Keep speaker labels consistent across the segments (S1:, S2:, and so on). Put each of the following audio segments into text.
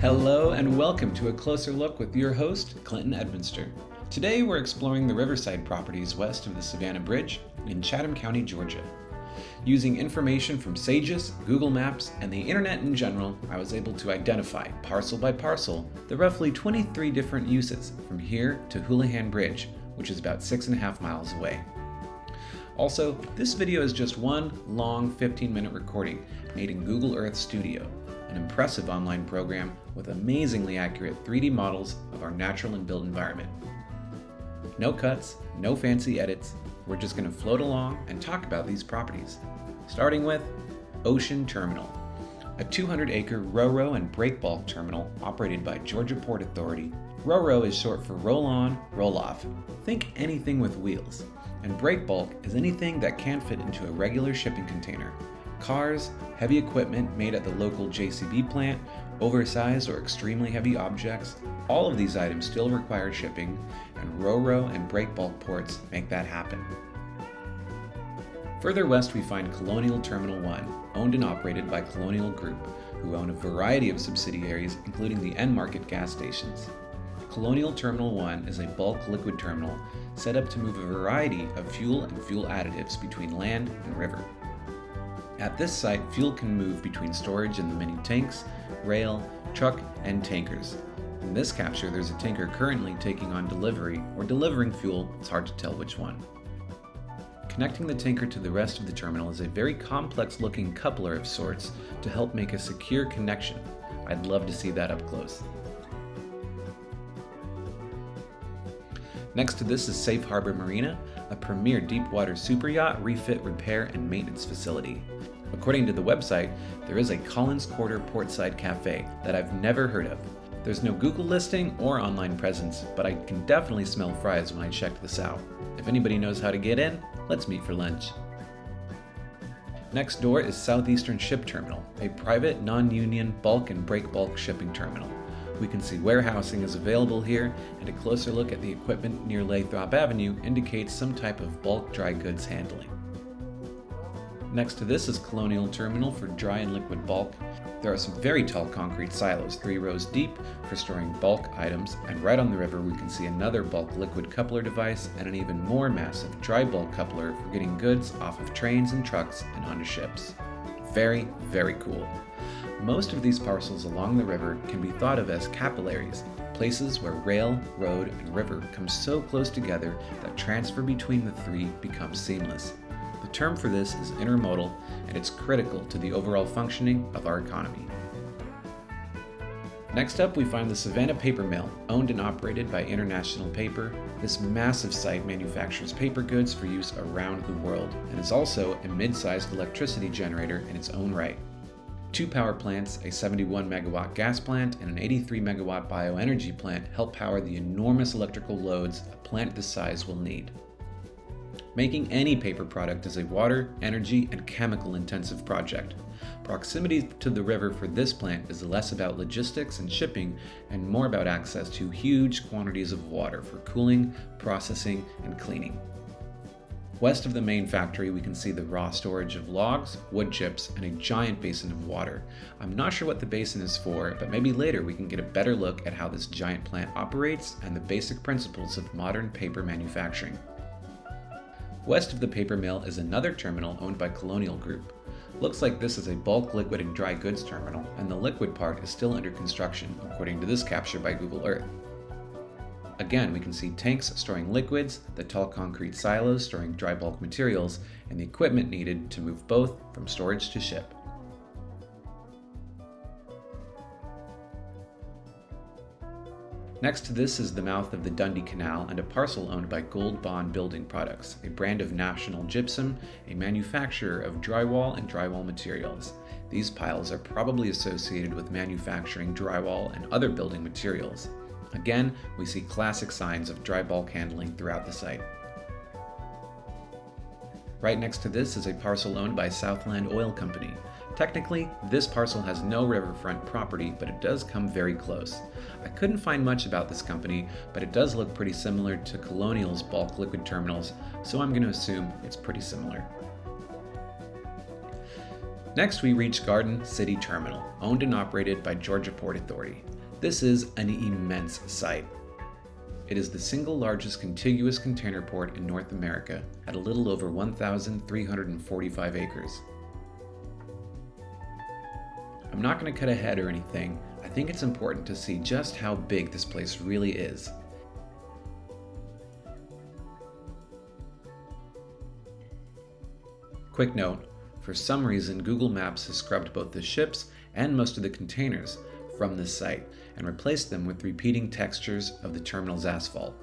S1: Hello and welcome to a closer look with your host, Clinton Edminster. Today we're exploring the riverside properties west of the Savannah Bridge in Chatham County, Georgia. Using information from Sages, Google Maps, and the internet in general, I was able to identify, parcel by parcel, the roughly 23 different uses from here to Houlihan Bridge, which is about 6.5 miles away. Also, this video is just one long 15-minute recording made in Google Earth Studio, an impressive online program with amazingly accurate 3D models of our natural and built environment. No cuts, no fancy edits, we're just going to float along and talk about these properties. Starting with Ocean Terminal, a 200-acre ro-ro and break-bulk terminal operated by Georgia Port Authority. Ro-ro is short for roll-on, roll-off. Think anything with wheels. And break-bulk is anything that can't fit into a regular shipping container. Cars, heavy equipment made at the local JCB plant, oversized or extremely heavy objects, all of these items still require shipping, and ro-ro and break-bulk ports make that happen. Further west we find Colonial Terminal 1, owned and operated by Colonial Group, who own a variety of subsidiaries including the end market gas stations. Colonial Terminal 1 is a bulk liquid terminal set up to move a variety of fuel and fuel additives between land and river. At this site, fuel can move between storage in the many tanks, rail, truck, and tankers. In this capture, there's a tanker currently taking on delivery or delivering fuel, it's hard to tell which one. Connecting the tanker to the rest of the terminal is a very complex looking coupler of sorts to help make a secure connection. I'd love to see that up close. Next to this is Safe Harbor Marina, a premier deep-water superyacht refit, repair, and maintenance facility. According to the website, there is a Collins Quarter Portside Cafe that I've never heard of. There's no Google listing or online presence, but I can definitely smell fries when I checked this out. If anybody knows how to get in, let's meet for lunch. Next door is Southeastern Ship Terminal, a private, non-union bulk and break-bulk shipping terminal. We can see warehousing is available here, and a closer look at the equipment near Lathrop Avenue indicates some type of bulk dry goods handling. Next to this is Colonial Terminal for dry and liquid bulk. There are some very tall concrete silos, 3 rows deep, for storing bulk items, and right on the river we can see another bulk liquid coupler device and an even more massive dry bulk coupler for getting goods off of trains and trucks and onto ships. Very, very cool. Most of these parcels along the river can be thought of as capillaries, places where rail, road, and river come so close together that transfer between the three becomes seamless. The term for this is intermodal, and it's critical to the overall functioning of our economy. Next up, we find the Savannah Paper Mill, owned and operated by International Paper. This massive site manufactures paper goods for use around the world, and is also a mid-sized electricity generator in its own right. 2 power plants, a 71 megawatt gas plant and an 83 megawatt bioenergy plant help power the enormous electrical loads a plant this size will need. Making any paper product is a water, energy, and chemical intensive project. Proximity to the river for this plant is less about logistics and shipping and more about access to huge quantities of water for cooling, processing, and cleaning. West of the main factory, we can see the raw storage of logs, wood chips, and a giant basin of water. I'm not sure what the basin is for, but maybe later we can get a better look at how this giant plant operates and the basic principles of modern paper manufacturing. West of the paper mill is another terminal owned by Colonial Group. Looks like this is a bulk liquid and dry goods terminal, and the liquid part is still under construction, according to this capture by Google Earth. Again, we can see tanks storing liquids, the tall concrete silos storing dry bulk materials, and the equipment needed to move both from storage to ship. Next to this is the mouth of the Dundee Canal and a parcel owned by Gold Bond Building Products, a brand of National Gypsum, a manufacturer of drywall and drywall materials. These piles are probably associated with manufacturing drywall and other building materials. Again, we see classic signs of dry bulk handling throughout the site. Right next to this is a parcel owned by Southland Oil Company. Technically, this parcel has no riverfront property, but it does come very close. I couldn't find much about this company, but it does look pretty similar to Colonial's bulk liquid terminals, so I'm going to assume it's pretty similar. Next, we reach Garden City Terminal, owned and operated by Georgia Port Authority. This is an immense site. It is the single largest contiguous container port in North America at a little over 1,345 acres. I'm not going to cut ahead or anything. I think it's important to see just how big this place really is. Quick note, for some reason Google Maps has scrubbed both the ships and most of the containers from this site and replaced them with repeating textures of the terminal's asphalt.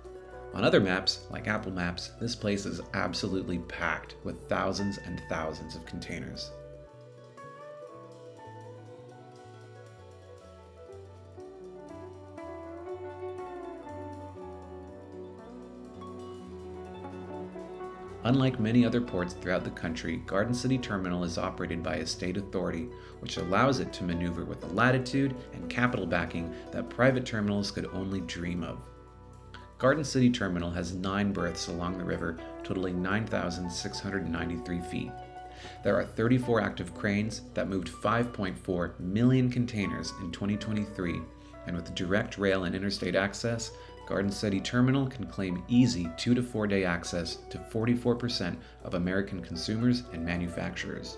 S1: On other maps, like Apple Maps, this place is absolutely packed with thousands and thousands of containers. Unlike many other ports throughout the country, Garden City Terminal is operated by a state authority, which allows it to maneuver with a latitude and capital backing that private terminals could only dream of. Garden City Terminal has 9 berths along the river, totaling 9,693 feet. There are 34 active cranes that moved 5.4 million containers in 2023, and with direct rail and interstate access, Garden City Terminal can claim easy 2 to 4 day access to 44% of American consumers and manufacturers.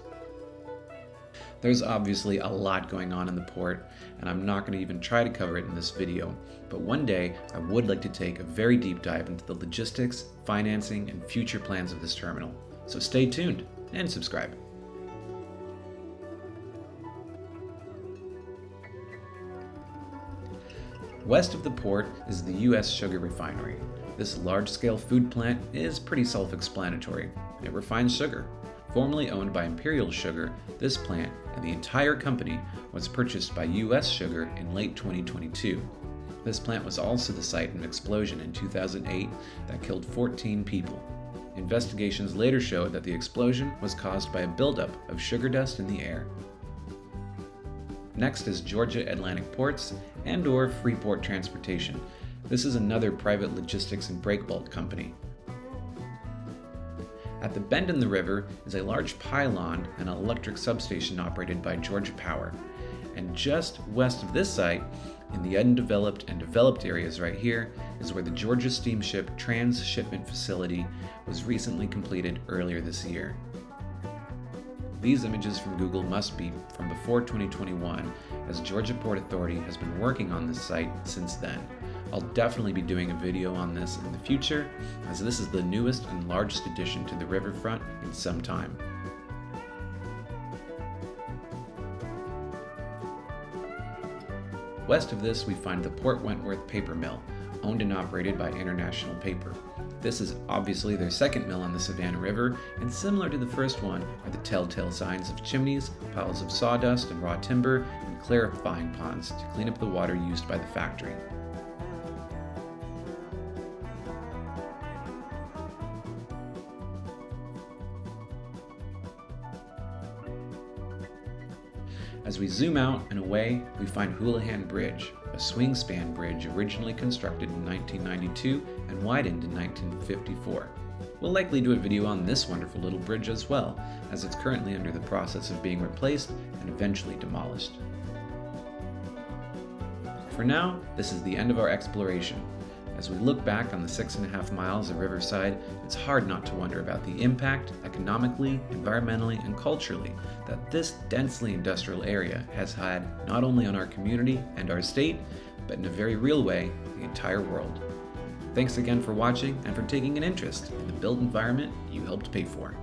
S1: There's obviously a lot going on in the port, and I'm not going to even try to cover it in this video, but one day I would like to take a very deep dive into the logistics, financing, and future plans of this terminal. So stay tuned and subscribe. West of the port is the U.S. Sugar Refinery. This large-scale food plant is pretty self-explanatory. It refines sugar. Formerly owned by Imperial Sugar, this plant and the entire company was purchased by U.S. Sugar in late 2022. This plant was also the site of an explosion in 2008 that killed 14 people. Investigations later showed that the explosion was caused by a buildup of sugar dust in the air. Next is Georgia Atlantic Ports and/or Freeport Transportation. This is another private logistics and break bulk company. At the bend in the river is a large pylon and an electric substation operated by Georgia Power. And just west of this site, in the undeveloped and developed areas right here, is where the Georgia Steamship Transshipment Facility was recently completed earlier this year. These images from Google must be from before 2021, as Georgia Port Authority has been working on this site since then. I'll definitely be doing a video on this in the future, as this is the newest and largest addition to the riverfront in some time. West of this, we find the Port Wentworth Paper Mill, owned and operated by International Paper. This is obviously their second mill on the Savannah River, and similar to the first one are the telltale signs of chimneys, piles of sawdust and raw timber, and clarifying ponds to clean up the water used by the factory. As we zoom out and away, we find Houlihan Bridge, a swing span bridge originally constructed in 1992 and widened in 1954. We'll likely do a video on this wonderful little bridge as well, as it's currently under the process of being replaced and eventually demolished. For now, this is the end of our exploration. As we look back on the 6.5 miles of riverside, it's hard not to wonder about the impact, economically, environmentally, and culturally, that this densely industrial area has had not only on our community and our state, but in a very real way, the entire world. Thanks again for watching and for taking an interest in the built environment you helped pay for.